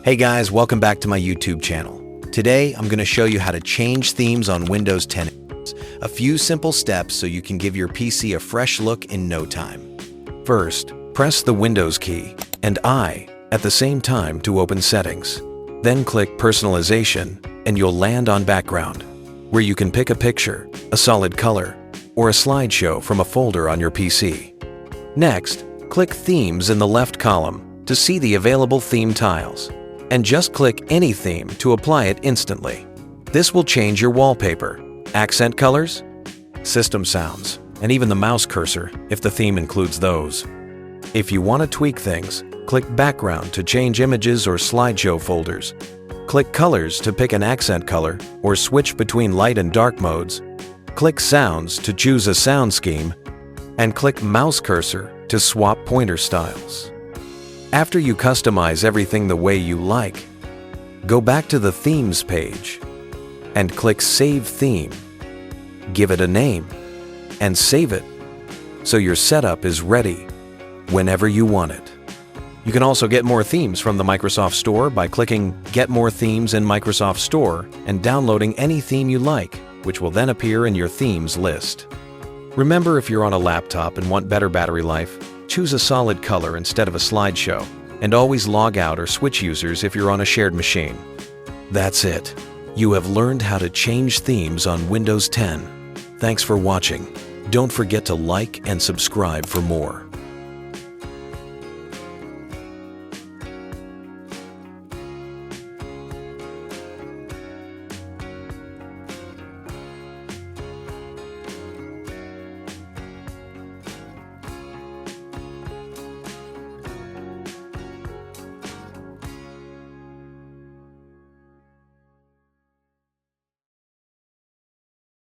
Hey guys, welcome back to my YouTube channel. Today, I'm going to show you how to change themes on Windows 10. A few simple steps so you can give your PC a fresh look in no time. First, press the Windows key and I at the same time to open Settings. Then click Personalization and you'll land on Background, where you can pick a picture, a solid color, or a slideshow from a folder on your PC. Next, click Themes in the left column to see the available theme tiles, and just click any theme to apply it instantly. This will change your wallpaper, accent colors, system sounds, and even the mouse cursor if the theme includes those. If you want to tweak things, click Background to change images or slideshow folders. Click Colors to pick an accent color or switch between light and dark modes. Click Sounds to choose a sound scheme, and click Mouse Cursor to swap pointer styles. After you customize everything the way you like, go back to the Themes page and click Save Theme. Give it a name and save it so your setup is ready whenever you want it. You can also get more themes from the Microsoft Store by clicking Get More Themes in Microsoft Store and downloading any theme you like, which will then appear in your themes list. Remember, if you're on a laptop and want better battery life, choose a solid color instead of a slideshow, and always log out or switch users if you're on a shared machine. That's it. You have learned how to change themes on Windows 10. Thanks for watching. Don't forget to like and subscribe for more.